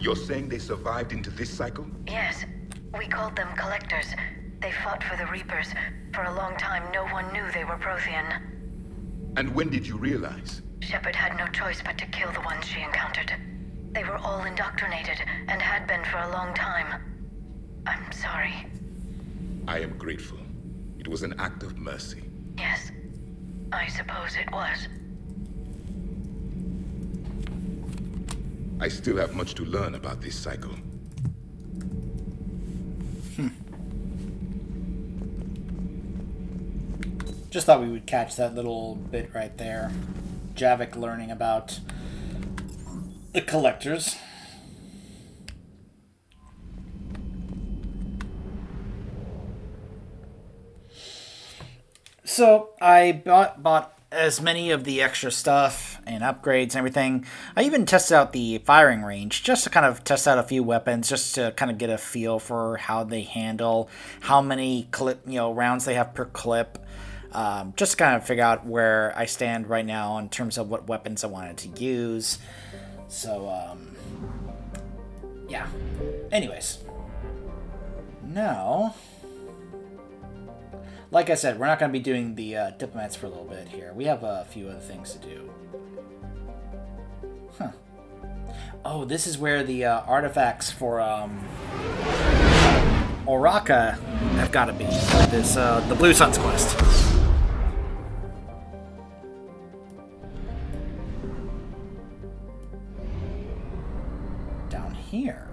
You're saying they survived into this cycle? Yes. We called them Collectors. They fought for the Reapers. For a long time, no one knew they were Prothean. And when did you realize? Shepard had no choice but to kill the ones she encountered. They were all indoctrinated, and had been for a long time. I'm sorry. I am grateful. It was an act of mercy. Yes. I suppose it was. I still have much to learn about this cycle. Just thought we would catch that little bit right there. Javik learning about the Collectors. So I bought as many of the extra stuff and upgrades and everything. I even tested out the firing range just to kind of test out a few weapons, just to kind of get a feel for how they handle, how many rounds they have per clip. Just to kind of figure out where I stand right now in terms of what weapons I wanted to use. So, yeah. Anyways. Now, like I said, we're not going to be doing the diplomats for a little bit here. We have a few other things to do. Huh. Oh, this is where the artifacts for Oraka have got to be. This the Blue Sun's quest. Down here.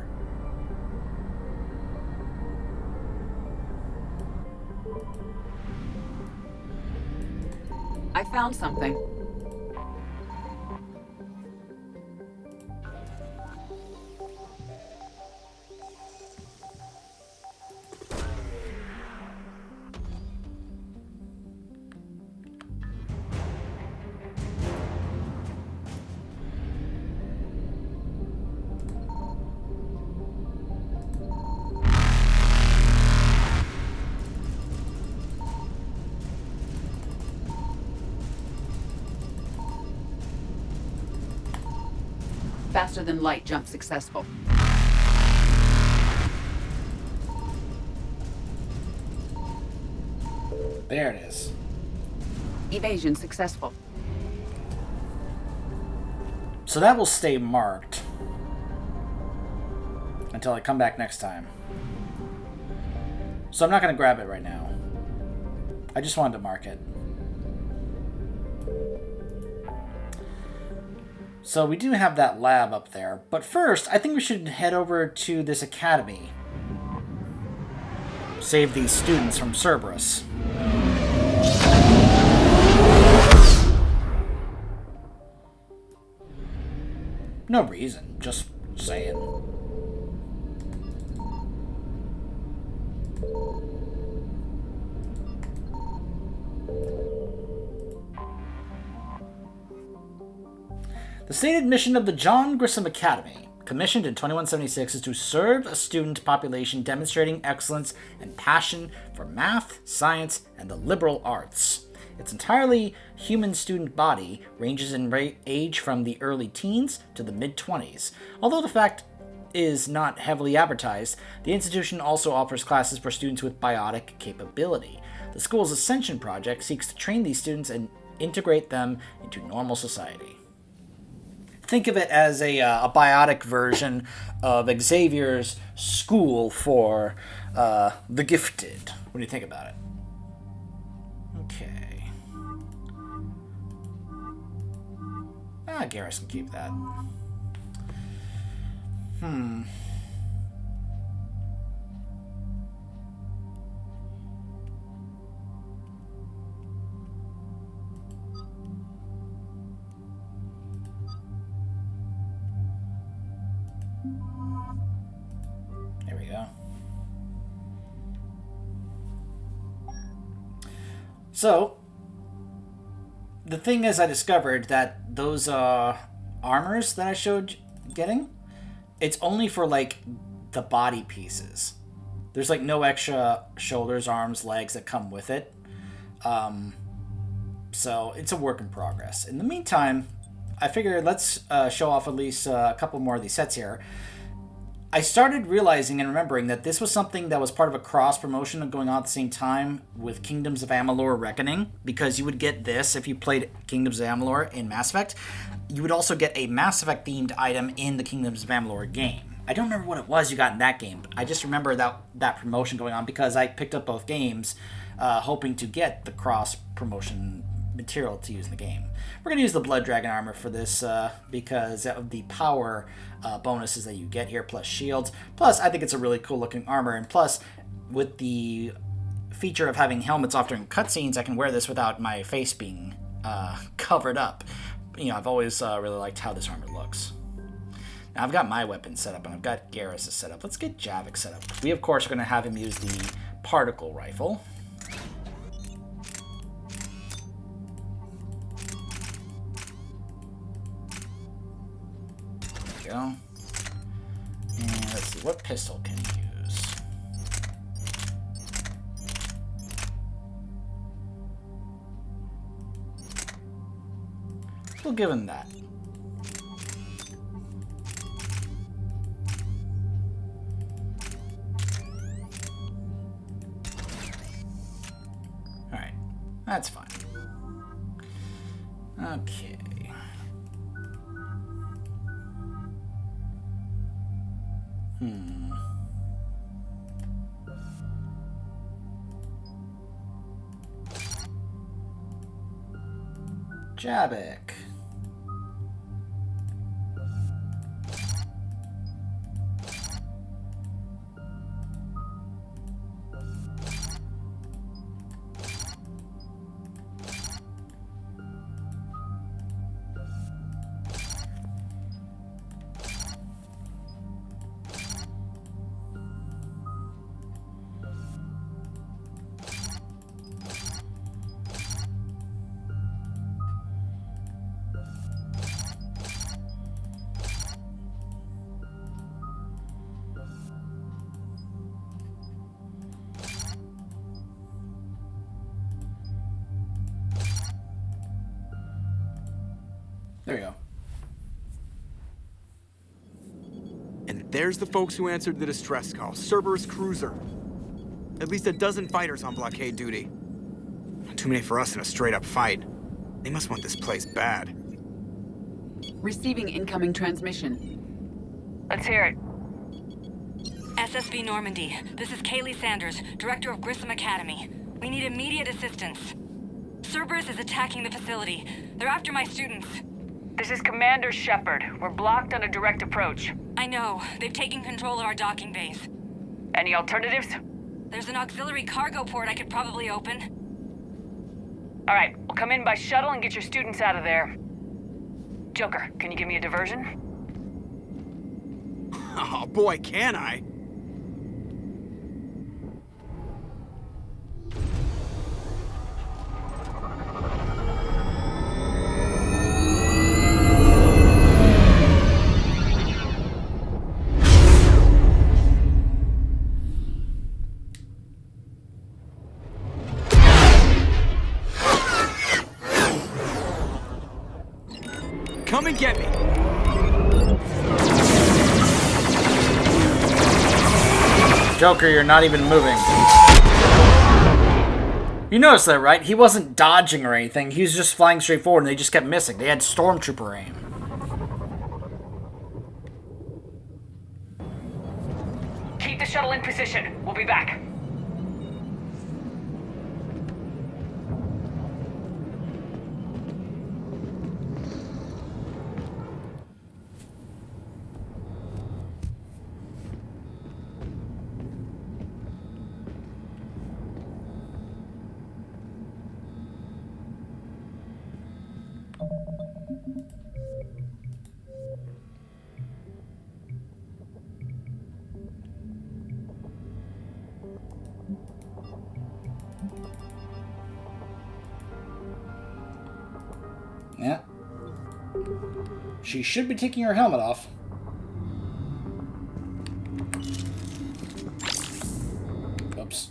I found something. Faster than light jump successful. There it is. Evasion successful. So that will stay marked until I come back next time. So I'm not going to grab it right now. I just wanted to mark it. So we do have that lab up there. But first, I think we should head over to this academy. Save these students from Cerberus. No reason, just saying. The stated mission of the John Grissom Academy, commissioned in 2176, is to serve a student population demonstrating excellence and passion for math, science, and the liberal arts. Its entirely human student body ranges in age from the early teens to the mid-20s. Although the fact is not heavily advertised, the institution also offers classes for students with biotic capability. The school's Ascension project seeks to train these students and integrate them into normal society. Think of it as a biotic version of Xavier's school for the gifted, when you think about it. Okay. Garrus can keep that. There we go. So, the thing is, I discovered that those armors that I showed getting, it's only for, like, the body pieces. There's, like, no extra shoulders, arms, legs that come with it. So, it's a work in progress. In the meantime, I figured let's show off at least a couple more of these sets here. I started realizing and remembering that this was something that was part of a cross promotion going on at the same time with Kingdoms of Amalur Reckoning, because you would get this if you played Kingdoms of Amalur in Mass Effect. You would also get a Mass Effect themed item in the Kingdoms of Amalur game. I don't remember what it was you got in that game, but I just remember that promotion going on because I picked up both games hoping to get the cross promotion material to use in the game. We're going to use the Blood Dragon armor for this because of the power bonuses that you get here, plus shields. Plus, I think it's a really cool looking armor, and plus, with the feature of having helmets off during cutscenes, I can wear this without my face being covered up. You know, I've always really liked how this armor looks. Now, I've got my weapon set up, and I've got Garrus set up. Let's get Javik set up. We, of course, are going to have him use the particle rifle. Go. And let's see, what pistol can he use? We'll give him that. Alright, that's fine. Okay. Javik. There you go. And there's the folks who answered the distress call. Cerberus cruiser. At least a dozen fighters on blockade duty. Too many for us in a straight-up fight. They must want this place bad. Receiving incoming transmission. Let's hear it. SSV Normandy, this is Kaylee Sanders, Director of Grissom Academy. We need immediate assistance. Cerberus is attacking the facility. They're after my students. This is Commander Shepard. We're blocked on a direct approach. I know. They've taken control of our docking base. Any alternatives? There's an auxiliary cargo port I could probably open. All right, we'll come in by shuttle and get your students out of there. Joker, can you give me a diversion? Oh boy, can I? Come and get me. Joker, you're not even moving. You noticed that, right? He wasn't dodging or anything. He was just flying straight forward, and they just kept missing. They had stormtrooper aim. Keep the shuttle in position. We'll be back. Yeah. She should be taking her helmet off. Oops.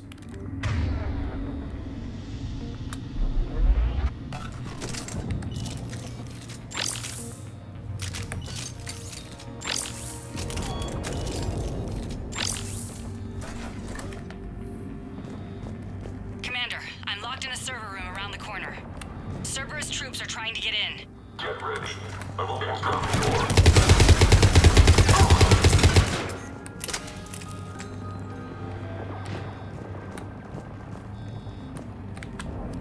trying to get in. Get ready. I'm almost out the door.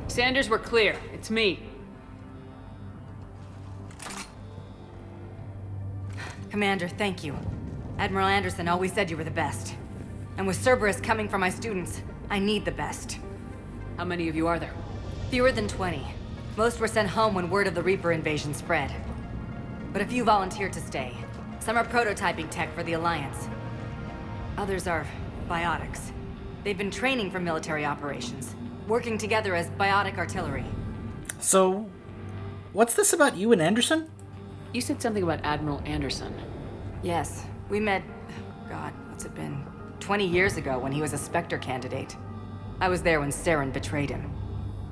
Sanders, we're clear. It's me. Commander, thank you. Admiral Anderson always said you were the best. And with Cerberus coming for my students, I need the best. How many of you are there? Fewer than 20. Most were sent home when word of the Reaper invasion spread. But a few volunteered to stay. Some are prototyping tech for the Alliance. Others are biotics. They've been training for military operations, working together as biotic artillery. So, what's this about you and Anderson? You said something about Admiral Anderson. Yes, we met, God, what's it been? 20 years ago when he was a Spectre candidate. I was there when Saren betrayed him.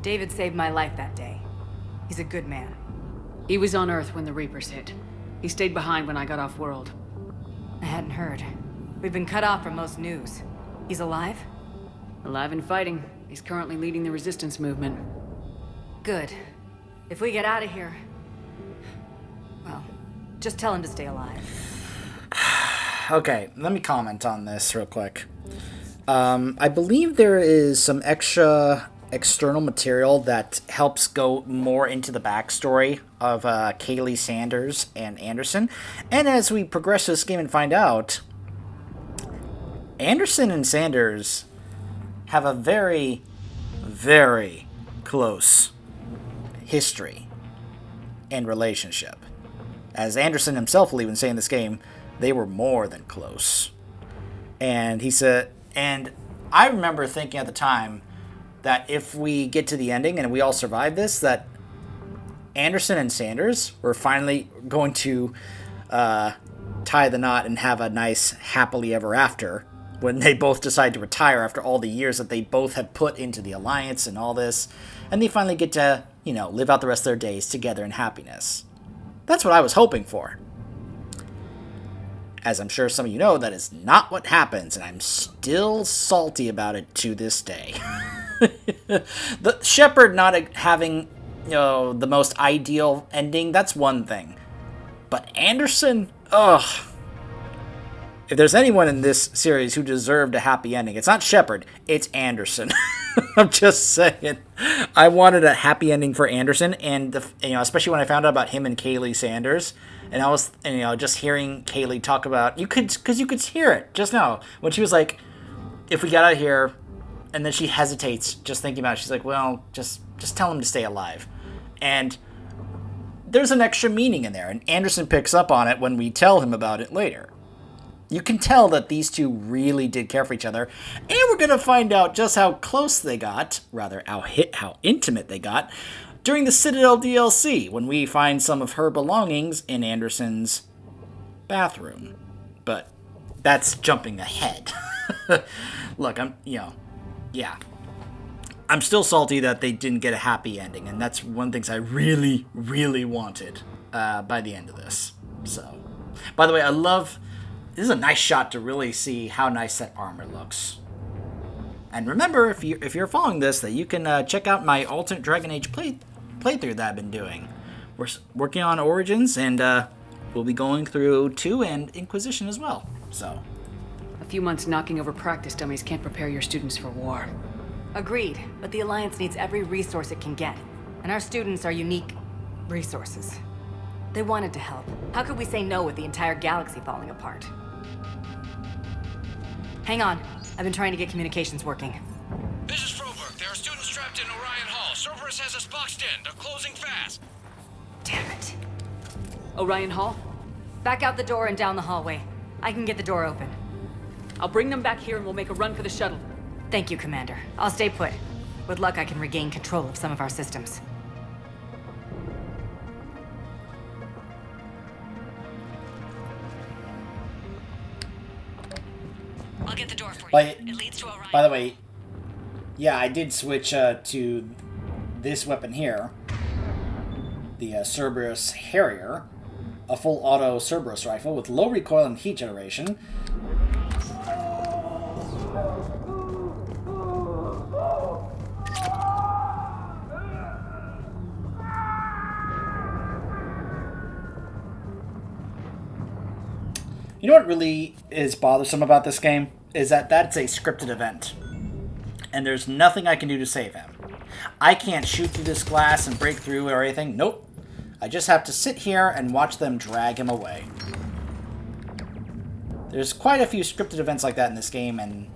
David saved my life that day. He's a good man. He was on Earth when the Reapers hit. He stayed behind when I got off world. I hadn't heard. We've been cut off from most news. He's alive? Alive and fighting. He's currently leading the resistance movement. Good. If we get out of here... Well, just tell him to stay alive. Okay, let me comment on this real quick. I believe there is some extra external material that helps go more into the backstory of Kaylee Sanders and Anderson. And as we progress through this game and find out, Anderson and Sanders have a very, very close history and relationship. As Anderson himself will even say in this game, they were more than close. And he said, and I remember thinking at the time that if we get to the ending and we all survive this, that Anderson and Sanders were finally going to tie the knot and have a nice happily ever after when they both decide to retire after all the years that they both had put into the Alliance and all this. And they finally get to, live out the rest of their days together in happiness. That's what I was hoping for. As I'm sure some of you know, that is not what happens, and I'm still salty about it to this day. The Shepard not having, the most ideal ending, that's one thing. But Anderson, ugh. If there's anyone in this series who deserved a happy ending, it's not Shepard, it's Anderson. I'm just saying. I wanted a happy ending for Anderson, and especially when I found out about him and Kaylee Sanders, and I was, just hearing Kaylee talk about, because you could hear it just now when she was like, "If we got out of here," and then she hesitates, just thinking about it. She's like, "Well, just tell him to stay alive," and there's an extra meaning in there, and Anderson picks up on it when we tell him about it later. You can tell that these two really did care for each other, and we're going to find out just how close they got, rather how intimate they got, during the Citadel DLC, when we find some of her belongings in Anderson's bathroom. But that's jumping ahead. Look, I'm still salty that they didn't get a happy ending, and that's one of the things I really, really wanted by the end of this. So, by the way, this is a nice shot to really see how nice that armor looks. And remember, if you're following this, that you can check out my alternate Dragon Age playthrough that I've been doing. We're working on Origins, and we'll be going through 2 and Inquisition as well. So, A few months knocking over practice dummies can't prepare your students for war. Agreed, but the Alliance needs every resource it can get. And our students are unique resources. They wanted to help. How could we say no with the entire galaxy falling apart? Hang on. I've been trying to get communications working. This is Froberg. There are students trapped in Orion Hall. Cerberus has us boxed in. They're closing fast. Damn it. Orion Hall? Back out the door and down the hallway. I can get the door open. I'll bring them back here and we'll make a run for the shuttle. Thank you, Commander. I'll stay put. With luck, I can regain control of some of our systems. I'll get the door for you. But, It leads to Orion. by the way, yeah, I did switch to this weapon here, the Cerberus Harrier, a full auto Cerberus rifle with low recoil and heat generation. You know what really is bothersome about this game? Is that that's a scripted event. And there's nothing I can do to save him. I can't shoot through this glass and break through or anything. Nope. I just have to sit here and watch them drag him away. There's quite a few scripted events like that in this game, and...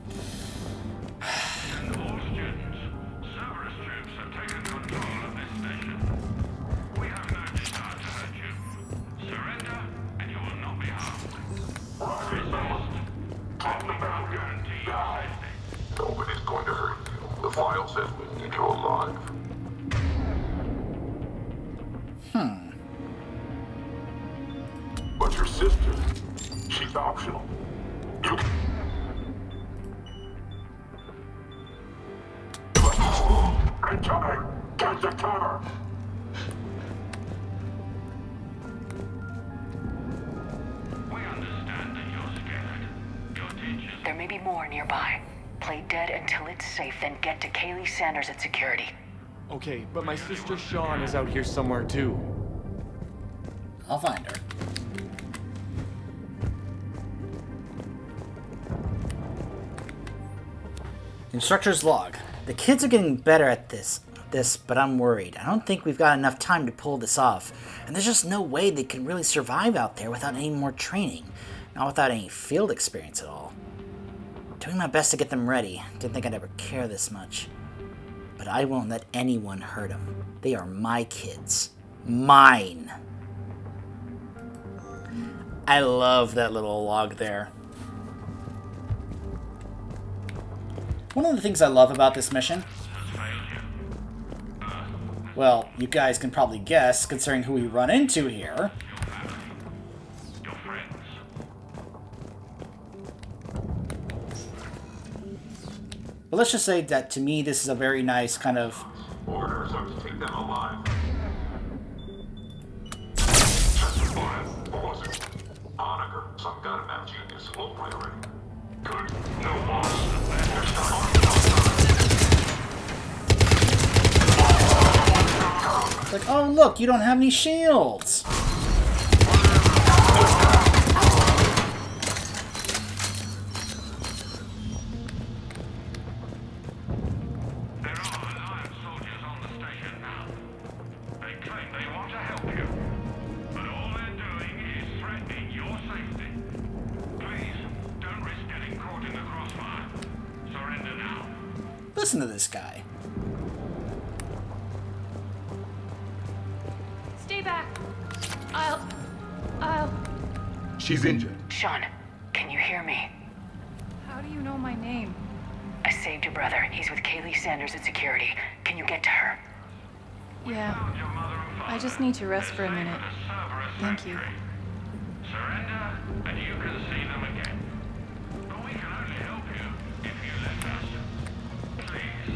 Nobody's going to hurt you. The file says we need you alive. But your sister, she's optional. You incoming! Get the cover! We understand that you're scared. Your teachers. There may be more nearby. Play dead until it's safe, then get to Kaylee Sanders at security. Okay, but my sister Sean is out here somewhere too. I'll find her. Instructor's log. The kids are getting better at this, but I'm worried. I don't think we've got enough time to pull this off. And there's just no way they can really survive out there without any more training. Not without any field experience at all. Doing my best to get them ready. Didn't think I'd ever care this much. But I won't let anyone hurt them. They are my kids. Mine. I love that little log there. One of the things I love about this mission, well, you guys can probably guess, considering who we run into here. But let's just say that, to me, this is a very nice kind of... Orders are to take them alive. Honaker, some kind of mad genius. Low priority. Good. No boss. It's like, oh, look, you don't have any shields. Listen to this guy. Stay back. I'll... She's injured. Sean, can you hear me? How do you know my name? I saved your brother. He's with Kaylee Sanders at security. Can you get to her? Yeah. I just need to rest for a minute. Thank you. Surrender, and you can see them again. But we can only help you if you let us. Please.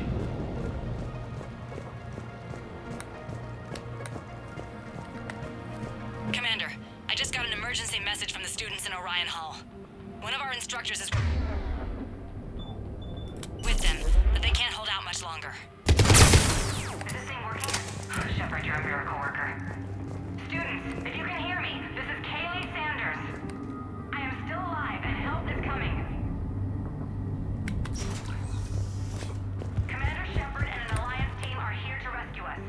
Commander, I just got an emergency message from the students in Orion Hall. One of our instructors is with them, but they can't hold out much longer. Is this thing working? Shepard, you're a miracle worker. Students, if you can hear me, this is Kaylee Sanders. I am still alive and help is coming. Commander Shepard and an Alliance team are here to rescue us.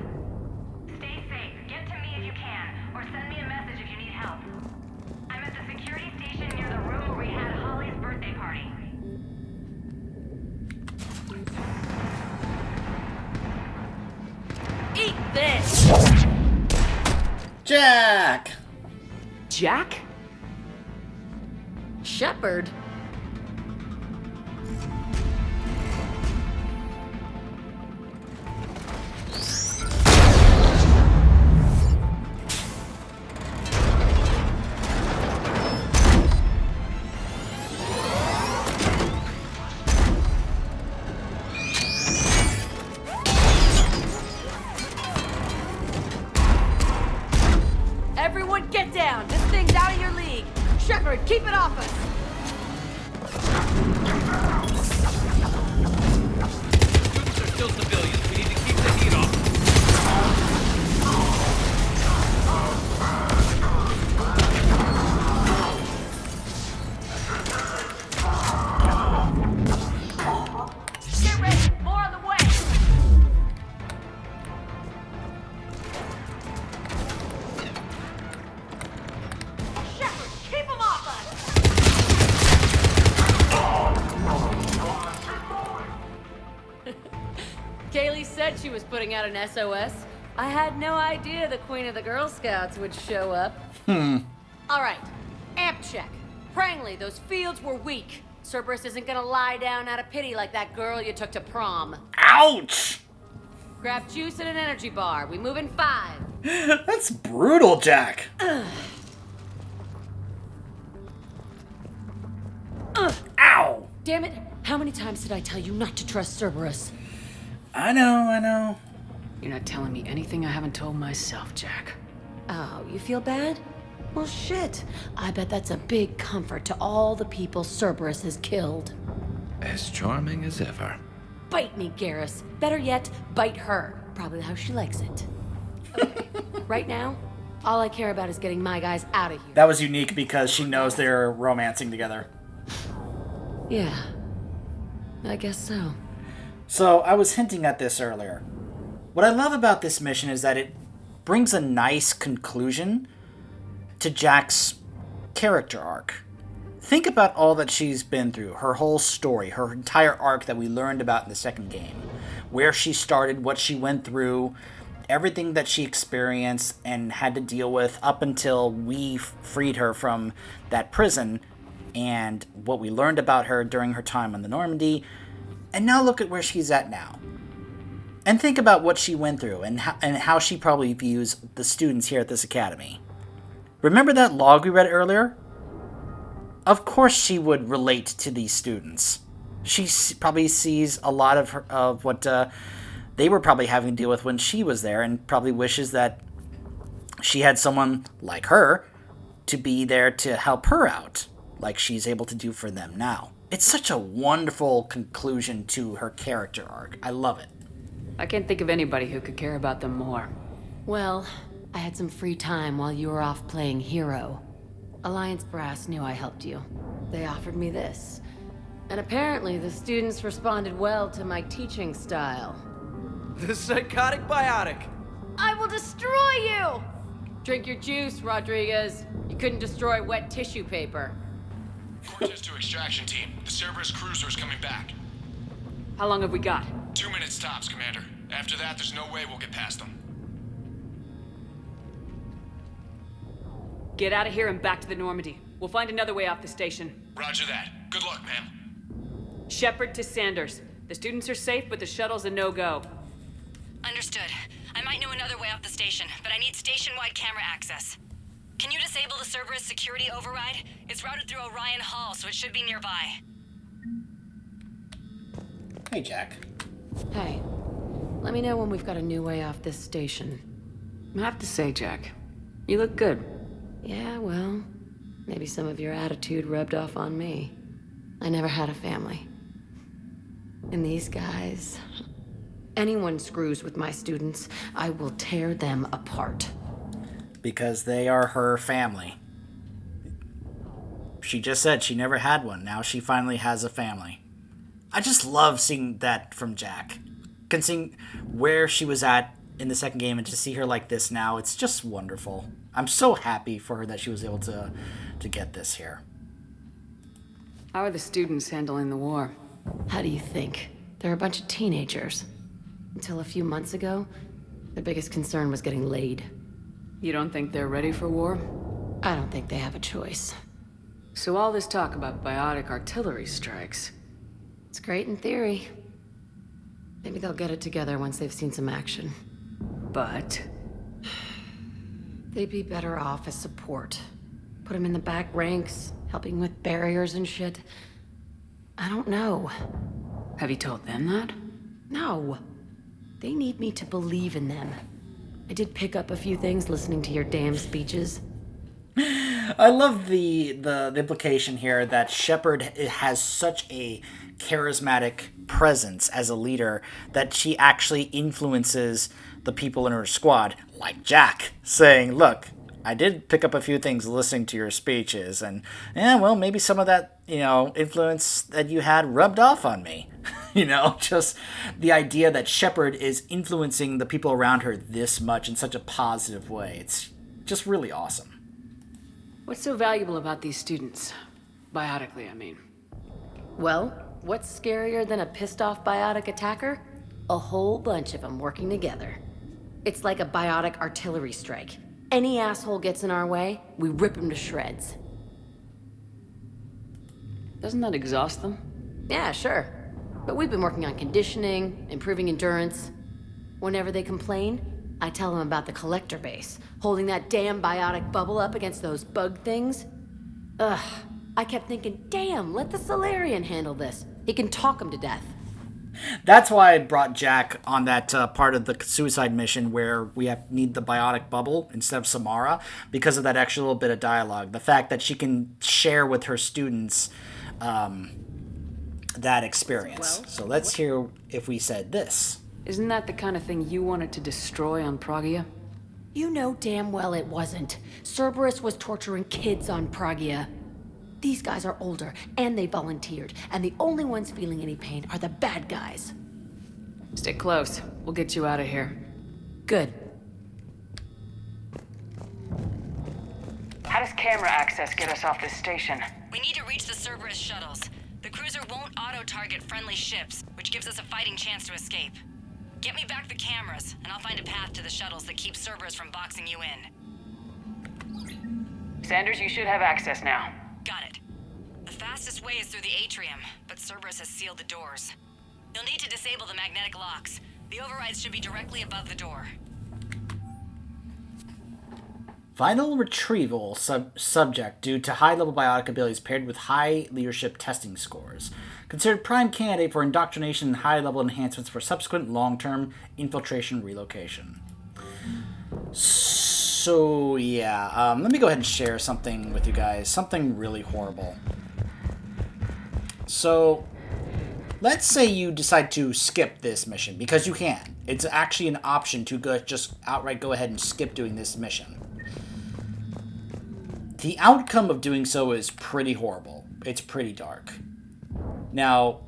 Stay safe, get to me if you can, or send me a message if you need help. I'm at the security station near the room where we had Holly's birthday party. Eat this! Jack! Jack? Shepard? Everyone get down! This thing's out of your league! Shepard, keep it off us! Students are still civilians. We need to keep the heat off. putting out an SOS? I had no idea the Queen of the Girl Scouts would show up. All right, amp check. Prangley, those fields were weak. Cerberus isn't gonna lie down out of pity like that girl you took to prom. Ouch! Grab juice and an energy bar. We move in 5. That's brutal, Jack. Ow! Damn it. How many times did I tell you not to trust Cerberus? I know. You're not telling me anything I haven't told myself, Jack. Oh, you feel bad? Well, shit. I bet that's a big comfort to all the people Cerberus has killed. As charming as ever. Bite me, Garrus. Better yet, bite her. Probably how she likes it. Okay. Right now, all I care about is getting my guys out of here. That was unique because she knows they're romancing together. Yeah. I guess so. So, I was hinting at this earlier. What I love about this mission is that it brings a nice conclusion to Jack's character arc. Think about all that she's been through, her whole story, her entire arc that we learned about in the second game. Where she started, what she went through, everything that she experienced and had to deal with up until we freed her from that prison, and what we learned about her during her time on the Normandy. And now look at where she's at now. And think about what she went through and how she probably views the students here at this academy. Remember that log we read earlier? Of course she would relate to these students. She probably sees a lot of what they were probably having to deal with when she was there, and probably wishes that she had someone like her to be there to help her out, like she's able to do for them now. It's such a wonderful conclusion to her character arc. I love it. I can't think of anybody who could care about them more. Well, I had some free time while you were off playing hero. Alliance Brass knew I helped you. They offered me this. And apparently the students responded well to my teaching style. The psychotic biotic. I will destroy you! Drink your juice, Rodriguez. You couldn't destroy wet tissue paper. Cortez to extraction team. The Cerberus cruiser is coming back. How long have we got? 2 minutes tops, Commander. After that, there's no way we'll get past them. Get out of here and back to the Normandy. We'll find another way off the station. Roger that. Good luck, ma'am. Shepard to Sanders. The students are safe, but the shuttle's a no-go. Understood. I might know another way off the station, but I need station-wide camera access. Can you disable the Cerberus security override? It's routed through Orion Hall, so it should be nearby. Hey, Jack. Hey, let me know when we've got a new way off this station. I have to say, Jack, you look good. Yeah, well, maybe some of your attitude rubbed off on me. I never had a family. And these guys... Anyone screws with my students, I will tear them apart. Because they are her family. She just said she never had one. Now she finally has a family. I just love seeing that from Jack. Considering where she was at in the second game, and to see her like this now, it's just wonderful. I'm so happy for her that she was able to get this here. How are the students handling the war? How do you think? They're a bunch of teenagers. Until a few months ago, their biggest concern was getting laid. You don't think they're ready for war? I don't think they have a choice. So all this talk about biotic artillery strikes... It's great in theory. Maybe they'll get it together once they've seen some action. But... They'd be better off as support. Put them in the back ranks, helping with barriers and shit. I don't know. Have you told them that? No. They need me to believe in them. I did pick up a few things listening to your damn speeches. I love the implication here that Shepard has such a charismatic presence as a leader that she actually influences the people in her squad, like Jack, saying, look, I did pick up a few things listening to your speeches, and, yeah, well, maybe some of that, influence that you had rubbed off on me. Just the idea that Shepard is influencing the people around her this much in such a positive way. It's just really awesome. What's so valuable about these students? Biotically, I mean. Well, what's scarier than a pissed-off biotic attacker? A whole bunch of them working together. It's like a biotic artillery strike. Any asshole gets in our way, we rip him to shreds. Doesn't that exhaust them? Yeah, sure. But we've been working on conditioning, improving endurance. Whenever they complain, I tell them about the collector base, holding that damn biotic bubble up against those bug things. Ugh, I kept thinking, damn, let the Solarian handle this. He can talk them to death. That's why I brought Jack on that part of the suicide mission where we need the biotic bubble instead of Samara, because of that extra little bit of dialogue. The fact that she can share with her students that experience. So let's hear if we said this. Isn't that the kind of thing you wanted to destroy on Pragia? You know damn well it wasn't. Cerberus was torturing kids on Pragia. These guys are older, and they volunteered, and the only ones feeling any pain are the bad guys. Stay close. We'll get you out of here. Good. How does camera access get us off this station? We need to reach the Cerberus shuttles. The cruiser won't auto-target friendly ships, which gives us a fighting chance to escape. Get me back the cameras, and I'll find a path to the shuttles that keep Cerberus from boxing you in. Sanders, you should have access now. Got it. The fastest way is through the atrium, but Cerberus has sealed the doors. You'll need to disable the magnetic locks. The overrides should be directly above the door. Vital retrieval subject due to high-level biotic abilities paired with high leadership testing scores. Considered prime candidate for indoctrination and high-level enhancements for subsequent long-term infiltration relocation. So, yeah, let me go ahead and share something with you guys. Something really horrible. So, let's say you decide to skip this mission, because you can. It's actually an option to just outright go ahead and skip doing this mission. The outcome of doing so is pretty horrible. It's pretty dark. Now,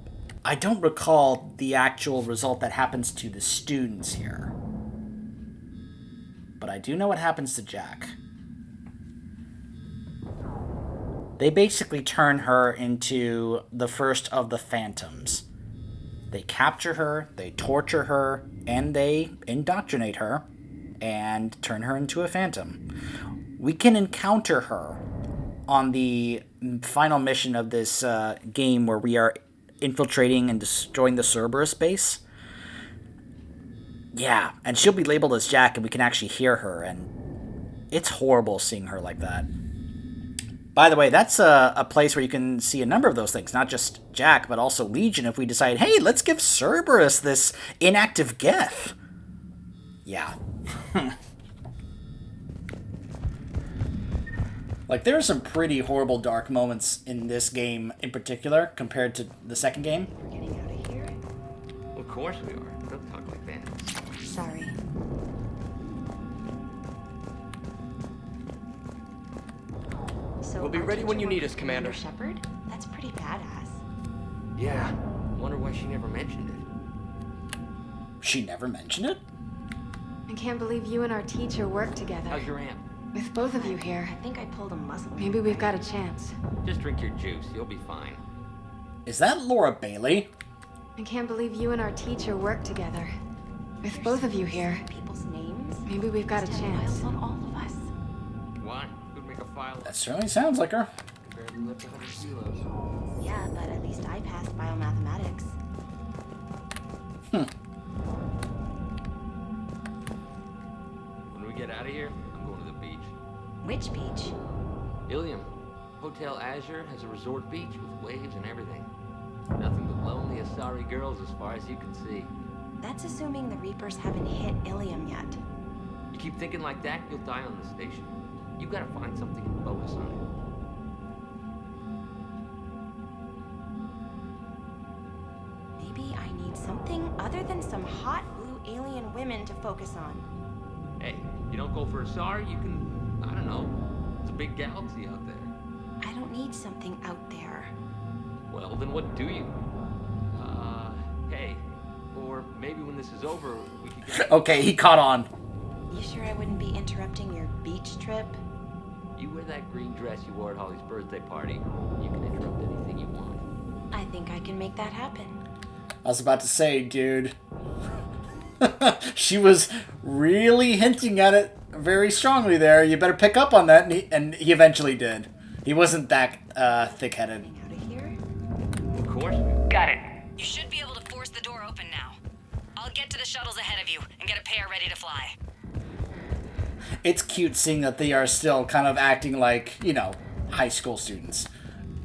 I don't recall the actual result that happens to the students here. But I do know what happens to Jack. They basically turn her into the first of the phantoms. They capture her, they torture her, and they indoctrinate her and turn her into a phantom. We can encounter her on the final mission of this game where we are infiltrating and destroying the Cerberus base. Yeah, and she'll be labeled as Jack, and we can actually hear her, and it's horrible seeing her like that. By the way, that's a place where you can see a number of those things, not just Jack, but also Legion if we decide, hey, let's give Cerberus this inactive Geth. Yeah. Like, there are some pretty horrible dark moments in this game in particular compared to the second game. We're getting out of here? Of course we are. Don't talk like that. Sorry. So We'll be ready when you need us, Commander. Shepard? That's pretty badass. Yeah. Wonder why she never mentioned it. She never mentioned it? I can't believe you and our teacher work together. How's your aunt? With both of you here, I think I pulled a muscle. maybe we've got a chance. Just drink your juice. You'll be fine. Is that Laura Bailey? I can't believe you and our teacher work together. With both of you here, People's names? maybe we've got a chance. On all of us. Why? Could make a file. That certainly sounds like her. Barely lift 100 kilos. Yeah, but at least I passed biomathematics. When we get out of here, I'm going to the beach. Which beach? Ilium. Hotel Azure has a resort beach with waves and everything. Nothing but lonely Asari girls as far as you can see. That's assuming the Reapers haven't hit Ilium yet. You keep thinking like that, you'll die on the station. You gotta find something to focus on. Maybe I need something other than some hot blue alien women to focus on. Hey, you don't go for Asari, you can, I don't know, it's a big galaxy out there. I don't need something out there. Well, then what do you? Hey, or maybe when this is over, we could get... Okay, he caught on. You sure I wouldn't be interrupting your beach trip? You wear that green dress you wore at Holly's birthday party. You can interrupt anything you want. I think I can make that happen. I was about to say, dude, She was really hinting at it very strongly there. You better pick up on that, and he eventually did. He wasn't that thick-headed. Of course. Got it. You should be able to force the door open now. I'll get to the shuttles ahead of you and get a pair ready to fly. It's cute seeing that they are still kind of acting like, you know, high school students.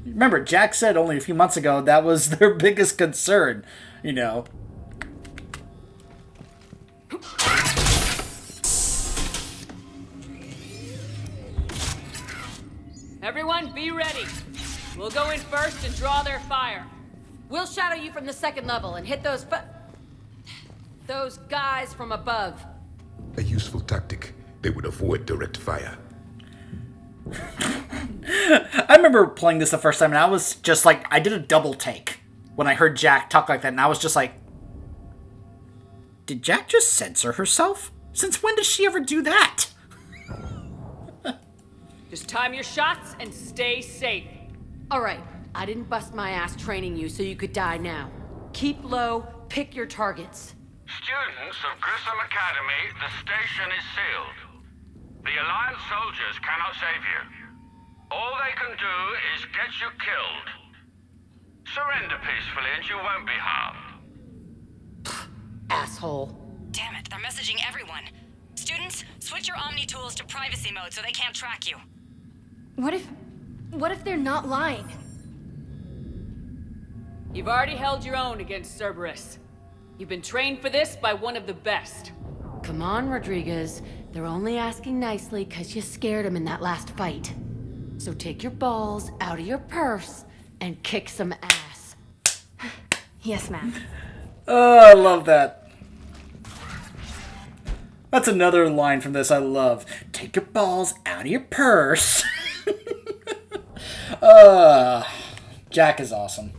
Remember, Jack said only a few months ago that was their biggest concern, you know. Everyone, be ready. We'll go in first and draw their fire. We'll shadow you from the second level and hit those guys from above. A useful tactic. They would avoid direct fire. I remember playing this the first time, and I was just like, I did a double take when I heard Jack talk like that, and I was just like, did Jack just censor herself? Since when does she ever do that? Just time your shots and stay safe. All right, I didn't bust my ass training you so you could die now. Keep low, pick your targets. Students of Grissom Academy, the station is sealed. The Alliance soldiers cannot save you. All they can do is get you killed. Surrender peacefully and you won't be harmed. Asshole. Damn it, they're messaging everyone. Students, switch your Omni tools to privacy mode so they can't track you. What if they're not lying? You've already held your own against Cerberus. You've been trained for this by one of the best. Come on, Rodriguez. They're only asking nicely because you scared them in that last fight. So take your balls out of your purse and kick some ass. Yes, ma'am. Oh, I love that. That's another line from this I love. Take your balls out of your purse. Jack is awesome.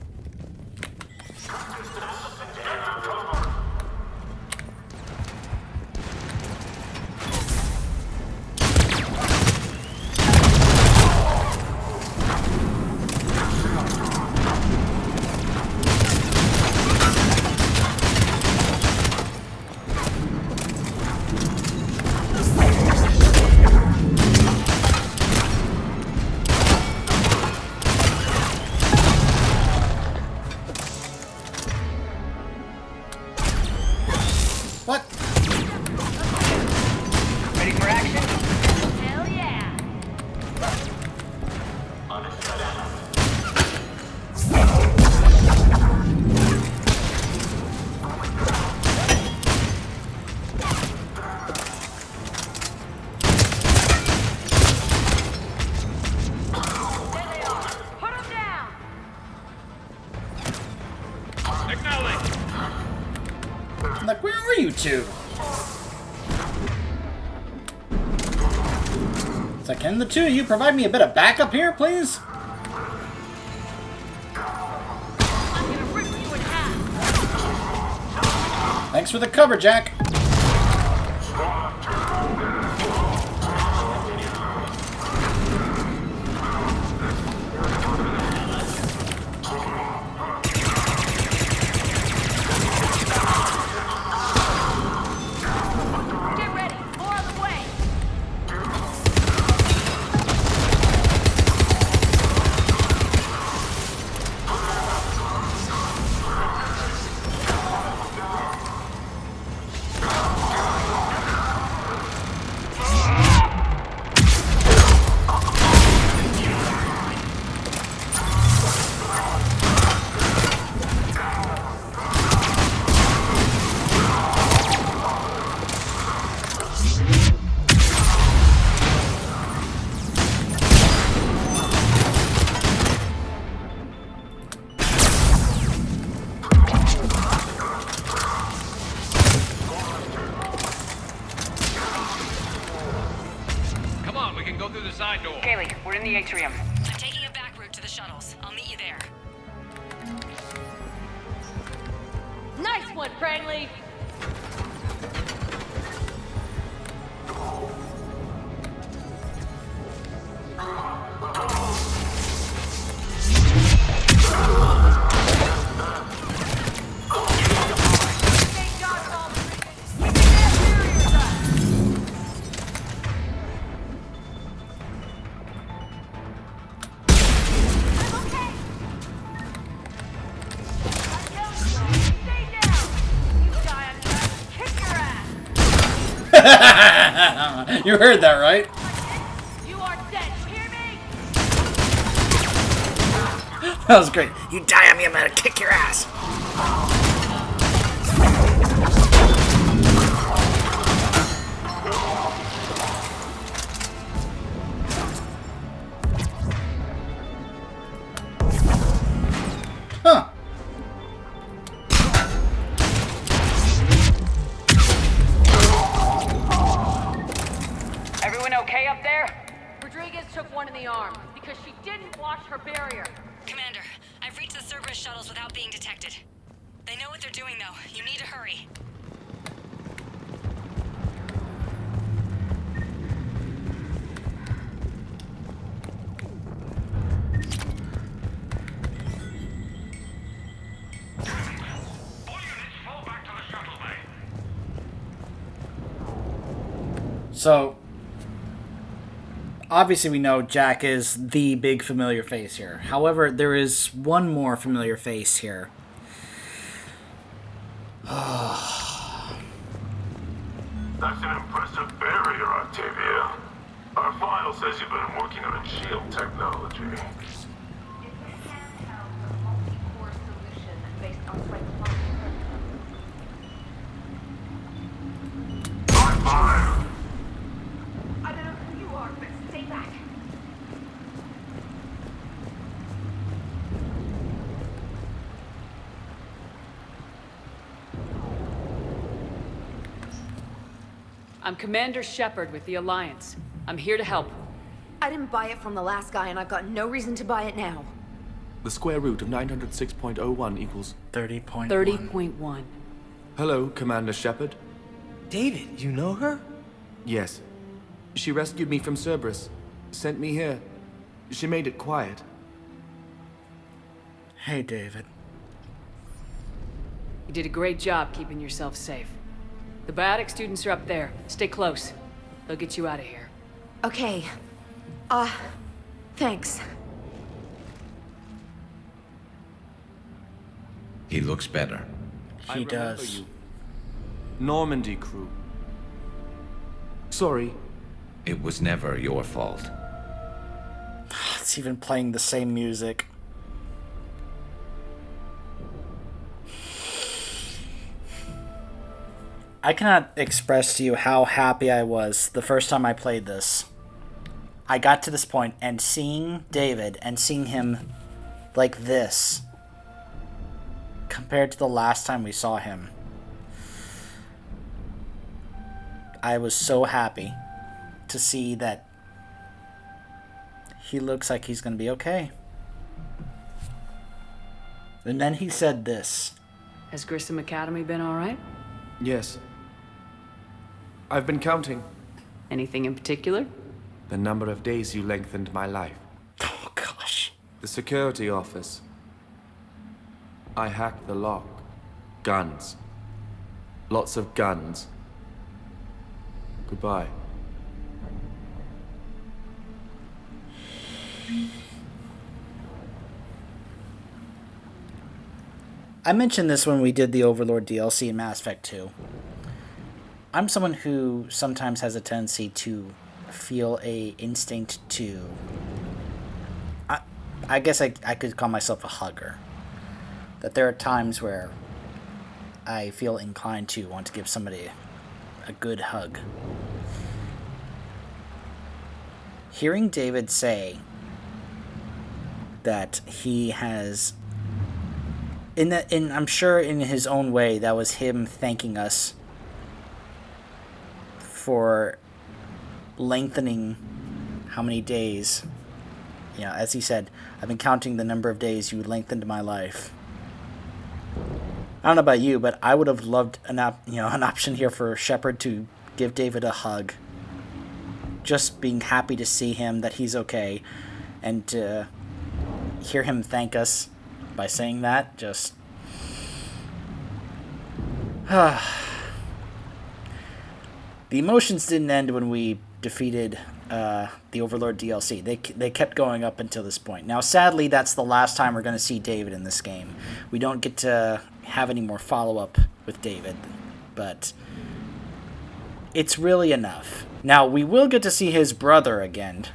What? Ready for action? Hell yeah! There they are. Put them down. Acknowledge. I'm like, where are you two? It's like, can the two of you provide me a bit of backup here, please? I'm gonna rip you in half! Thanks for the cover, Jack. Get ready! More on the way! Come on, we can go through the side door. Kaylee, we're in the atrium. I'm taking a back route to the shuttles. I'll meet you there. Nice one, Cranley! Thank God You heard that, right? You are dead. You hear me? That was great. You die on me, I'm gonna kick your ass. Huh. Everyone okay up there? Rodriguez took one in the arm because she didn't watch her barrier. Commander, I've reached the Cerberus shuttles without being detected. They know what they're doing, though. You need to hurry. So, obviously we know Jack is the big familiar face here. However, there is one more familiar face here. That's an impressive barrier, Octavia. Our file says you've been working on shield technology. Fire! I don't know who you are, but stay back. I'm Commander Shepard with the Alliance. I'm here to help. I didn't buy it from the last guy, and I've got no reason to buy it now. The square root of 906.01 equals 30.1. 30.1. Hello, Commander Shepard. David, you know her? Yes. She rescued me from Cerberus. Sent me here. She made it quiet. Hey, David. You did a great job keeping yourself safe. The biotic students are up there. Stay close. They'll get you out of here. Okay. Thanks. He looks better. I He remember does. you. Normandy crew. Sorry. It was never your fault. It's even playing the same music. I cannot express to you how happy I was the first time I played this. I got to this point and seeing David and seeing him like this compared to the last time we saw him. I was so happy to see that he looks like he's going to be okay. And then he said this. Has Grissom Academy been all right? Yes. I've been counting. Anything in particular? The number of days you lengthened my life. Oh, gosh. The security office. I hacked the lock. Guns. Lots of guns. Goodbye. I mentioned this when we did the Overlord DLC in Mass Effect 2. I'm someone who sometimes has a tendency to feel a instinct to... I guess I could call myself a hugger. That there are times where I feel inclined to want to give somebody a good hug. Hearing David say that he has... I'm sure in his own way, that was him thanking us for lengthening how many days. You know, as he said, I've been counting the number of days you lengthened my life. I don't know about you, but I would have loved an option here for Shepard to give David a hug. Just being happy to see him, that he's okay, and to hear him thank us by saying that, just... The emotions didn't end when we defeated the Overlord DLC. They kept going up until this point. Now, sadly, that's the last time we're going to see David in this game. We don't get to have any more follow-up with David, but it's really enough. Now, we will get to see his brother again,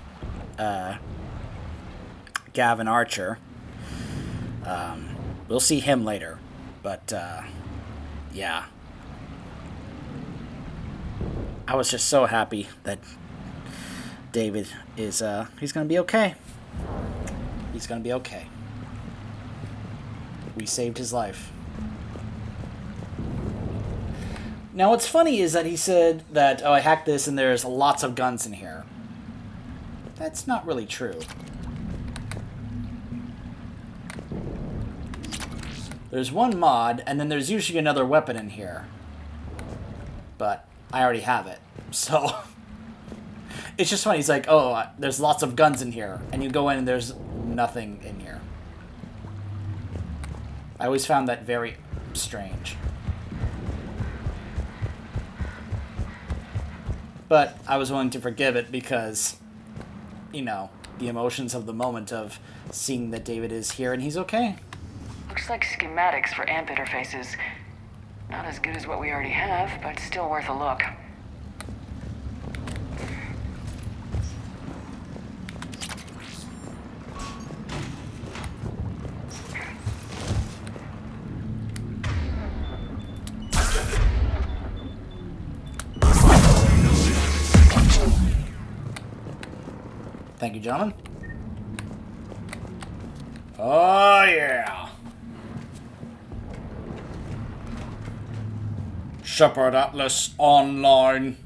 Gavin Archer. We'll see him later, but, yeah. I was just so happy that David is, he's gonna be okay. He's gonna be okay. We saved his life. Now, what's funny is that he said that, oh, I hacked this and there's lots of guns in here. That's not really true. There's one mod, and then there's usually another weapon in here. But I already have it, so... It's just funny, he's like, oh, there's lots of guns in here, and you go in and there's nothing in here. I always found that very strange. But I was willing to forgive it because, you know, the emotions of the moment of seeing that David is here and he's okay. Looks like schematics for AMP interfaces. Not as good as what we already have, but still worth a look. Thank you, gentlemen. Oh, yeah. Shepard Atlas Online.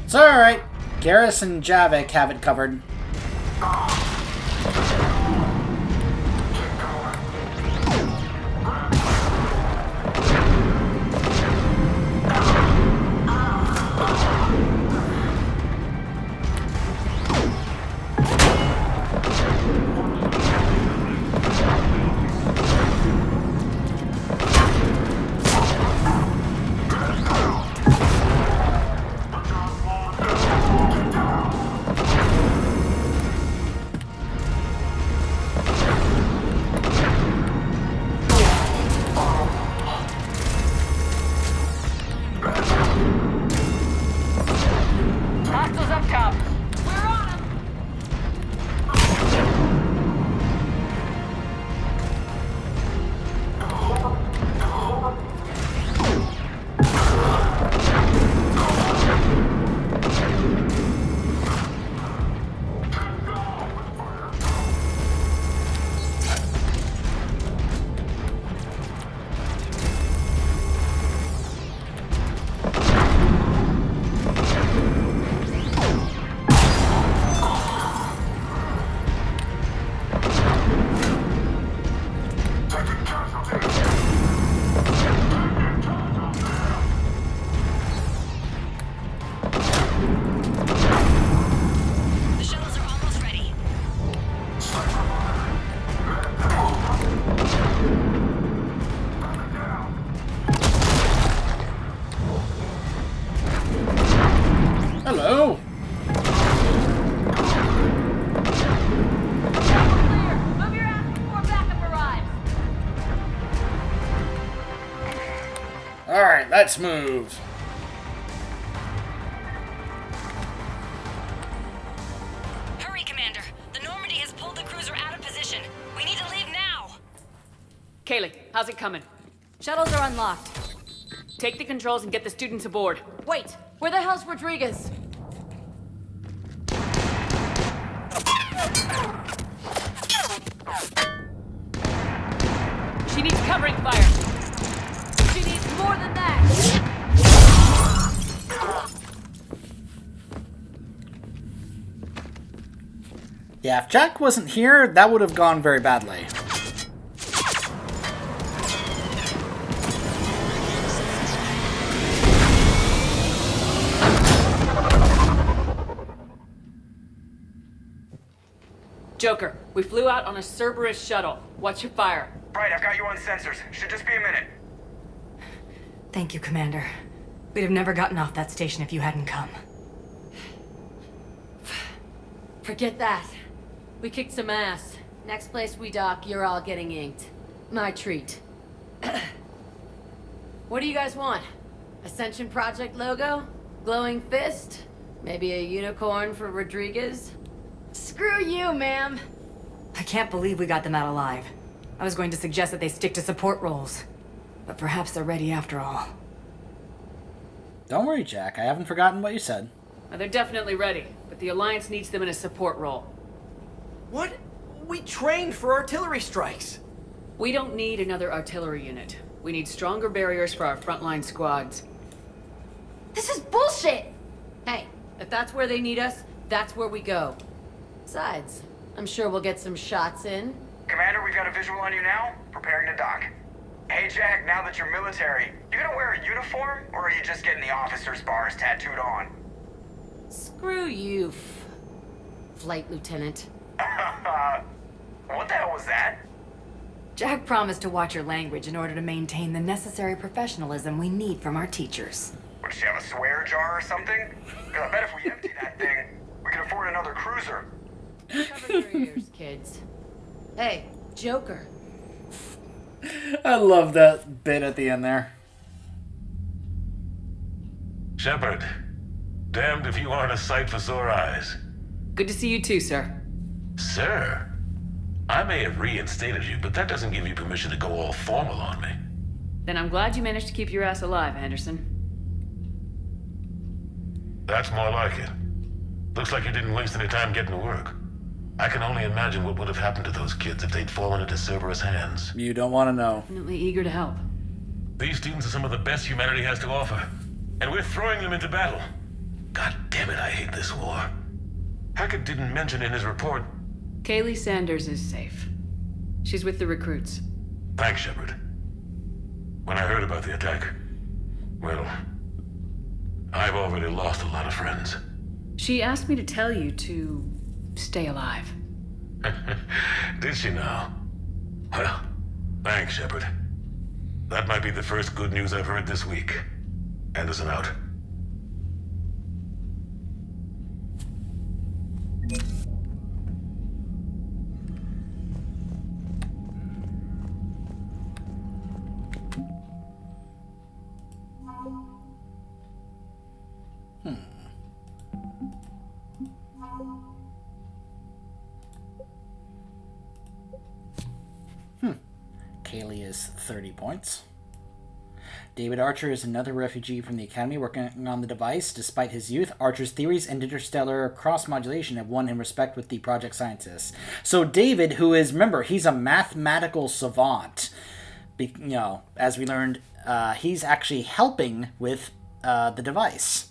It's alright. Garrus and Javik have it covered. Hostiles up top. We're on him! The shuttles are almost ready. Hello. Clear! Move your ass before backup arrives! Alright, let's move. Hurry, Commander! The Normandy has pulled the cruiser out of position. We need to leave now! Kaylee, how's it coming? Shuttles are unlocked. Take the controls and get the students aboard. Wait, where the hell's Rodriguez? She needs covering fire. She needs more than that! Yeah, if Jack wasn't here, that would have gone very badly. Joker, we flew out on a Cerberus shuttle. What's your fire? Right, I've got you on sensors. Should just be a minute. Thank you, Commander. We'd have never gotten off that station if you hadn't come. Forget that. We kicked some ass. Next place we dock, you're all getting inked. My treat. What do you guys want? Ascension Project logo? Glowing fist? Maybe a unicorn for Rodriguez? Screw you, ma'am. I can't believe we got them out alive. I was going to suggest that they stick to support roles. But perhaps they're ready after all. Don't worry, Jack. I haven't forgotten what you said. They're definitely ready, but the Alliance needs them in a support role. What? We trained for artillery strikes. We don't need another artillery unit. We need stronger barriers for our frontline squads. This is bullshit! Hey, if that's where they need us, that's where we go. Besides, I'm sure we'll get some shots in. Commander, we've got a visual on you now. Preparing to dock. Hey, Jack, now that you're military, you gonna wear a uniform, or are you just getting the officer's bars tattooed on? Screw you, Flight Lieutenant. What the hell was that? Jack promised to watch your language in order to maintain the necessary professionalism we need from our teachers. Would she have a swear jar or something? Because I bet if we empty that thing, we can afford another cruiser. Cover your ears, kids. Hey, Joker. I love that bit at the end there. Shepard, damned if you aren't a sight for sore eyes. Good to see you too, sir. Sir, I may have reinstated you, but that doesn't give you permission to go all formal on me. Then I'm glad you managed to keep your ass alive, Anderson. That's more like it. Looks like you didn't waste any time getting to work. I can only imagine what would have happened to those kids if they'd fallen into Cerberus' hands. You don't want to know. Definitely eager to help. These students are some of the best humanity has to offer, and we're throwing them into battle. God damn it, I hate this war. Hackett didn't mention in his report. Kaylee Sanders is safe. She's with the recruits. Thanks, Shepard. When I heard about the attack, well, I've already lost a lot of friends. She asked me to tell you to stay alive. Did she now? Well, thanks, Shepard. That might be the first good news I've heard this week. Anderson out. Kaylee is 30 points. David Archer is another refugee from the Academy working on the device. Despite his youth, Archer's theories and interstellar cross-modulation have won him respect with the project scientists. So David, who is, remember, he's a mathematical savant. As we learned, he's actually helping with the device.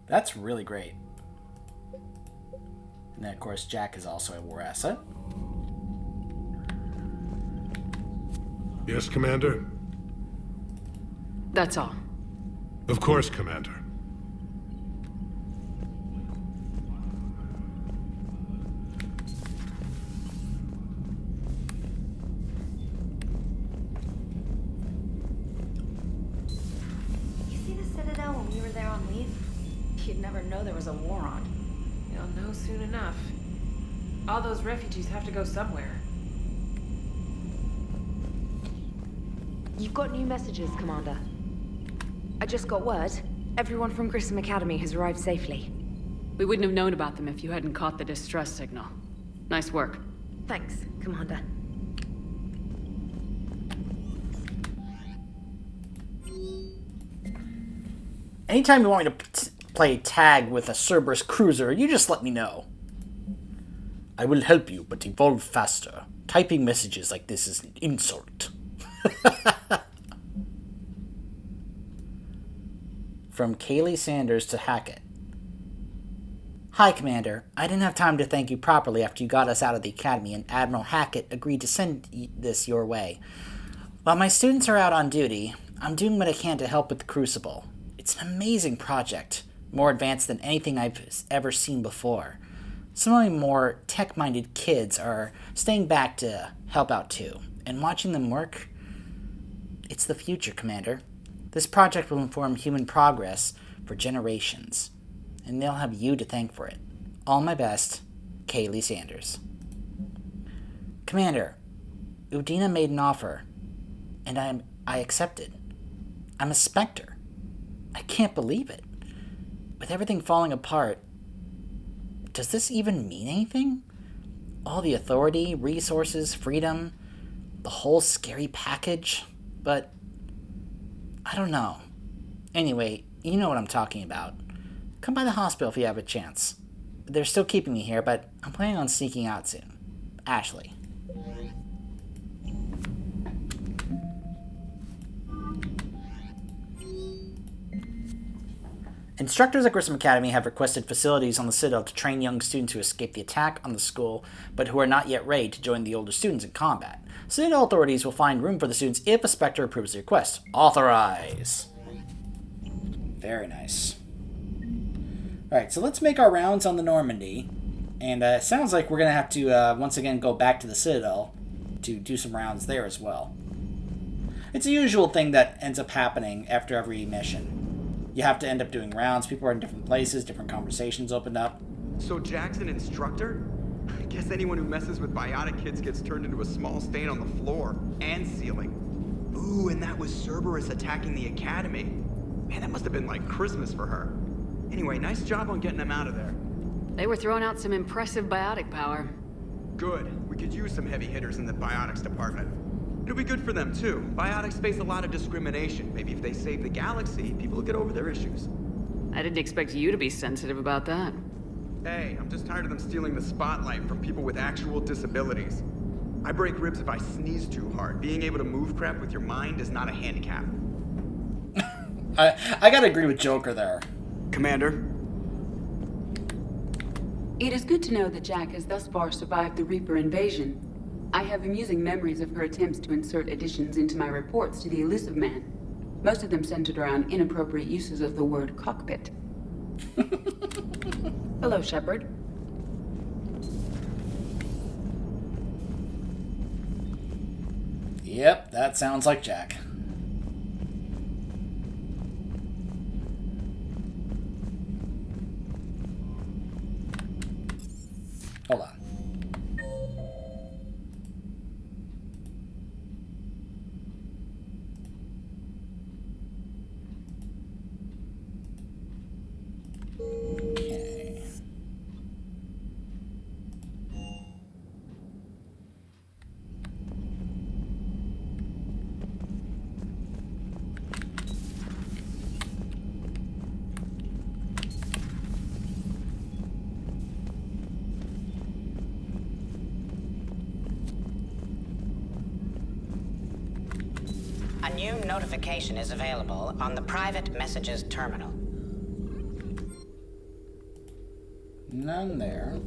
That's really great. And then, of course, Jack is also a war asset. Yes, Commander? That's all. Of course, Commander. You see the Citadel when we were there on leave? You'd never know there was a war on. You'll know soon enough. All those refugees have to go somewhere. You've got new messages, Commander. I just got word. Everyone from Grissom Academy has arrived safely. We wouldn't have known about them if you hadn't caught the distress signal. Nice work. Thanks, Commander. Anytime you want me to play tag with a Cerberus cruiser, you just let me know. I will help you, but evolve faster. Typing messages like this is an insult. From Kaylee Sanders to Hackett. Hi, Commander. I didn't have time to thank you properly after you got us out of the academy, and Admiral Hackett agreed to send this your way. While my students are out on duty, I'm doing what I can to help with the Crucible. It's an amazing project, more advanced than anything I've ever seen before. Some of my more tech-minded kids are staying back to help out too, and watching them work, it's the future, Commander. This project will inform human progress for generations, and they'll have you to thank for it. All my best, Kaylee Sanders. Commander, Udina made an offer, and I accepted. I'm a Spectre. I can't believe it. With everything falling apart, does this even mean anything? All the authority, resources, freedom, the whole scary package? But I don't know. Anyway, you know what I'm talking about. Come by the hospital if you have a chance. They're still keeping me here, but I'm planning on sneaking out soon. Ashley. Instructors at Grissom Academy have requested facilities on the Citadel to train young students who escaped the attack on the school, but who are not yet ready to join the older students in combat. Citadel authorities will find room for the students if a Spectre approves the request. Authorize! Very nice. Alright, so let's make our rounds on the Normandy. And it sounds like we're going to have to, once again, go back to the Citadel to do some rounds there as well. It's a usual thing that ends up happening after every mission. You have to end up doing rounds. People are in different places, different conversations opened up. So Jack's an instructor? I guess anyone who messes with biotic kids gets turned into a small stain on the floor and ceiling. Ooh, and that was Cerberus attacking the academy. Man, that must have been like Christmas for her. Anyway, nice job on getting them out of there. They were throwing out some impressive biotic power. Good. We could use some heavy hitters in the biotics department. It'll be good for them, too. Biotics face a lot of discrimination. Maybe if they save the galaxy, people will get over their issues. I didn't expect you to be sensitive about that. Hey, I'm just tired of them stealing the spotlight from people with actual disabilities. I break ribs if I sneeze too hard. Being able to move crap with your mind is not a handicap. I gotta agree with Joker there. Commander? It is good to know that Jack has thus far survived the Reaper invasion. I have amusing memories of her attempts to insert additions into my reports to the Elusive Man. Most of them centered around inappropriate uses of the word cockpit. Hello, Shepard. Yep, that sounds like Jack. Hold on. Okay. A new notification is available on the private messages terminal. None there.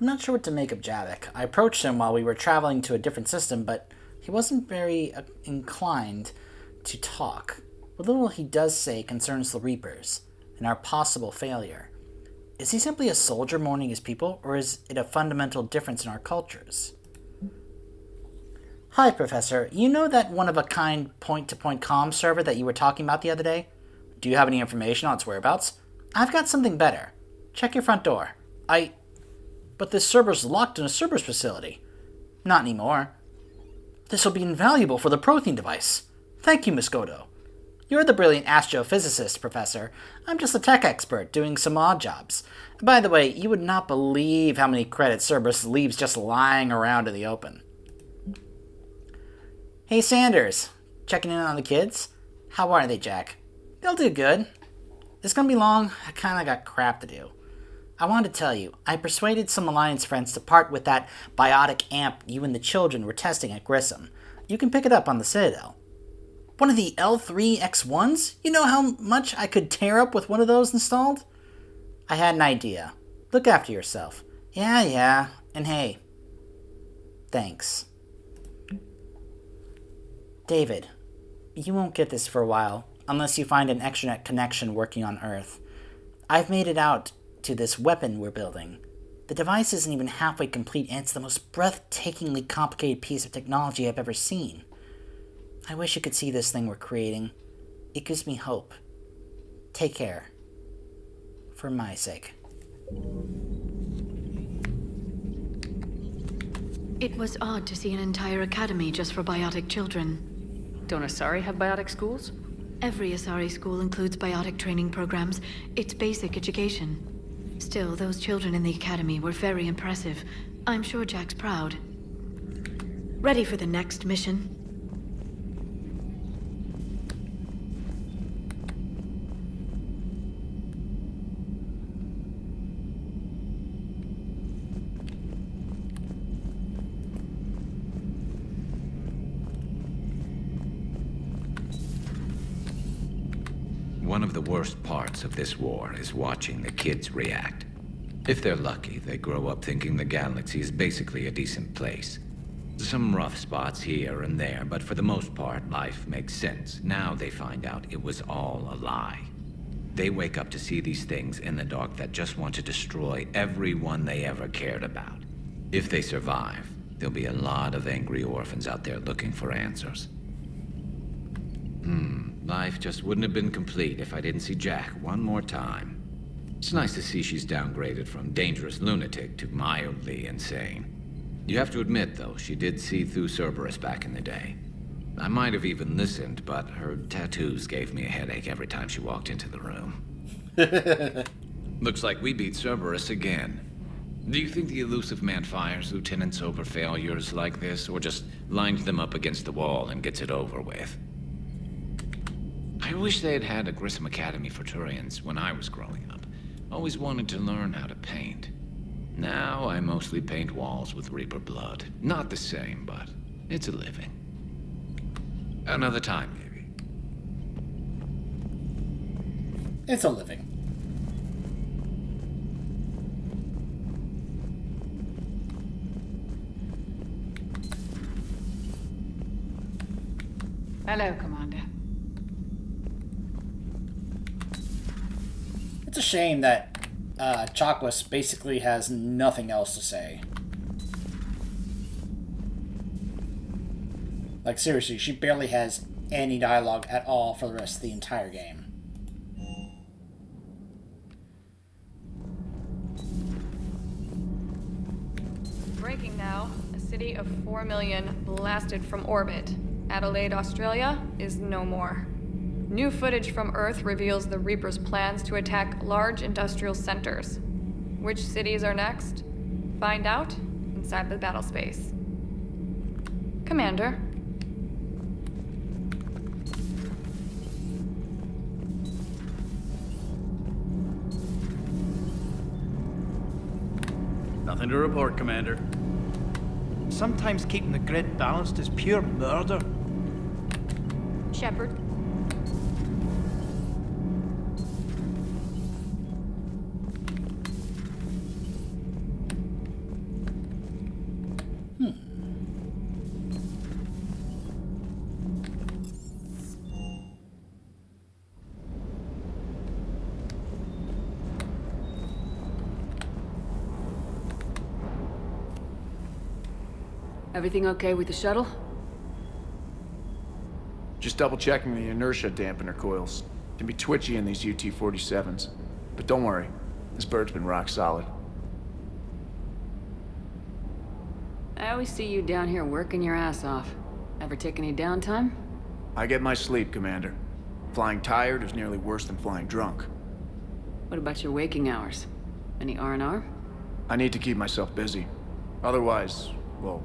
I'm not sure what to make of Javik. I approached him while we were traveling to a different system, but he wasn't very inclined to talk. What little he does say concerns the Reapers and our possible failure. Is he simply a soldier mourning his people, or is it a fundamental difference in our cultures? Hi, Professor. You know that one-of-a-kind point-to-point comm server that you were talking about the other day? Do you have any information on its whereabouts? I've got something better. Check your front door. But this server's locked in a Cerberus facility. Not anymore. This will be invaluable for the Prothean device. Thank you, Miss Godo. You're the brilliant astrophysicist, Professor. I'm just a tech expert doing some odd jobs. By the way, you would not believe how many credits Cerberus leaves just lying around in the open. Hey, Sanders. Checking in on the kids? How are they, Jack? They'll do good. It's gonna be long. I kinda got crap to do. I wanted to tell you, I persuaded some Alliance friends to part with that biotic amp you and the children were testing at Grissom. You can pick it up on the Citadel. One of the L3X1s? You know how much I could tear up with one of those installed? I had an idea. Look after yourself. Yeah. And hey, thanks. David, you won't get this for a while, unless you find an extranet connection working on Earth. I've made it out to this weapon we're building. The device isn't even halfway complete, and it's the most breathtakingly complicated piece of technology I've ever seen. I wish you could see this thing we're creating. It gives me hope. Take care. For my sake. It was odd to see an entire academy just for biotic children. Don't Asari have biotic schools? Every Asari school includes biotic training programs. It's basic education. Still, those children in the academy were very impressive. I'm sure Jack's proud. Ready for the next mission? One of the worst parts of this war is watching the kids react. If they're lucky, they grow up thinking the galaxy is basically a decent place. Some rough spots here and there, but for the most part, life makes sense. Now they find out it was all a lie. They wake up to see these things in the dark that just want to destroy everyone they ever cared about. If they survive, there'll be a lot of angry orphans out there looking for answers. Life just wouldn't have been complete if I didn't see Jack one more time. It's nice to see she's downgraded from dangerous lunatic to mildly insane. You have to admit, though, she did see through Cerberus back in the day. I might have even listened, but her tattoos gave me a headache every time she walked into the room. Looks like we beat Cerberus again. Do you think the elusive man fires lieutenants over failures like this, or just lines them up against the wall and gets it over with? I wish they had a Grissom Academy for Turians when I was growing up. Always wanted to learn how to paint. Now I mostly paint walls with Reaper blood. Not the same, but it's a living. Another time, maybe. It's a living. Hello, Commander. It's a shame that Chakwas basically has nothing else to say. Like, seriously, she barely has any dialogue at all for the rest of the entire game. Breaking now. A city of 4 million blasted from orbit. Adelaide, Australia, is no more. New footage from Earth reveals the Reaper's plans to attack large industrial centers. Which cities are next? Find out inside the battle space. Commander. Nothing to report, Commander. Sometimes keeping the grid balanced is pure murder. Shepard. Everything okay with the shuttle? Just double checking the inertia dampener coils. Can be twitchy in these UT-47s. But don't worry, this bird's been rock solid. I always see you down here working your ass off. Ever take any downtime? I get my sleep, Commander. Flying tired is nearly worse than flying drunk. What about your waking hours? Any R&R? I need to keep myself busy. Otherwise, well,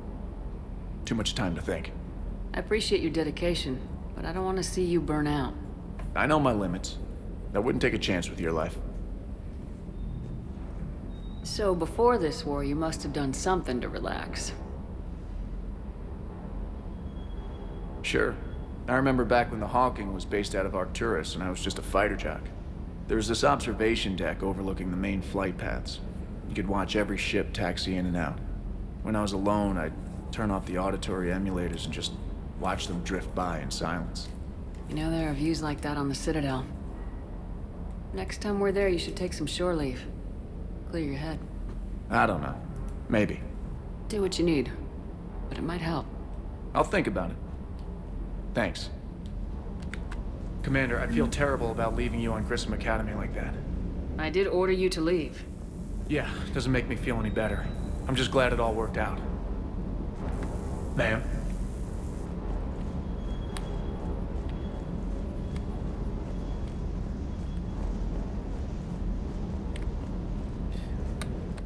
too much time to think. I appreciate your dedication, but I don't want to see you burn out. I know my limits. I wouldn't take a chance with your life. So before this war, you must have done something to relax. Sure. I remember back when the Hawking was based out of Arcturus and I was just a fighter jock. There was this observation deck overlooking the main flight paths. You could watch every ship taxi in and out. When I was alone, I'd turn off the auditory emulators and just watch them drift by in silence. You know, there are views like that on the Citadel. Next time we're there, you should take some shore leave. Clear your head. I don't know. Maybe. Do what you need, but it might help. I'll think about it. Thanks. Commander, I feel terrible about leaving you on Grissom Academy like that. I did order you to leave. Yeah, doesn't make me feel any better. I'm just glad it all worked out. Ma'am?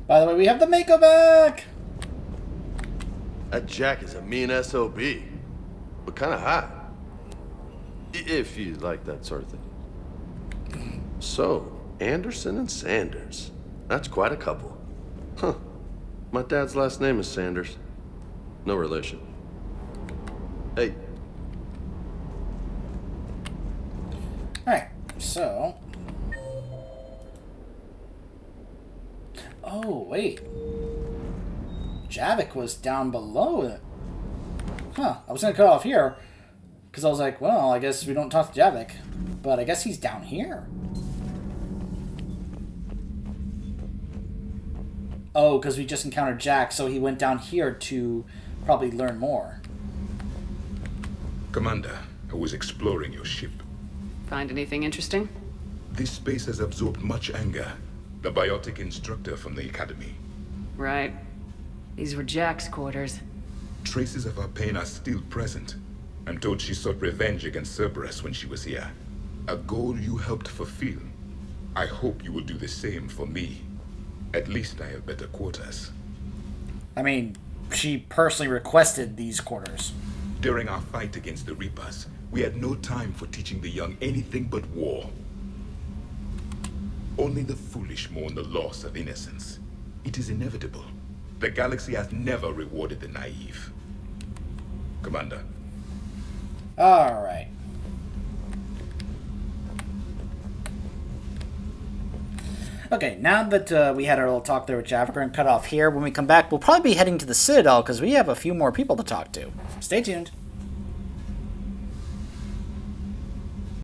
By the way, we have the Mako back! That Jack is a mean SOB, but kind of hot. If you like that sort of thing. So, Anderson and Sanders. That's quite a couple. Huh. My dad's last name is Sanders. No relation. Hey. Alright, so... Oh, wait. Javik was down below it. Huh, I was gonna cut off here. Because I was like, well, I guess we don't talk to Javik. But I guess he's down here. Oh, because we just encountered Jack, so he went down here to probably learn more. Commander, I was exploring your ship. Find anything interesting? This space has absorbed much anger. The biotic instructor from the Academy. Right. These were Jack's quarters. Traces of her pain are still present. I'm told she sought revenge against Cerberus when she was here. A goal you helped fulfill. I hope you will do the same for me. At least I have better quarters. I mean, she personally requested these quarters. During our fight against the Reapers, we had no time for teaching the young anything but war. Only the foolish mourn the loss of innocence. It is inevitable. The galaxy has never rewarded the naive. Commander. Alright. Okay, now that we had our little talk there with Javik, we're going to cut off here. When we come back, we'll probably be heading to the Citadel because we have a few more people to talk to. Stay tuned.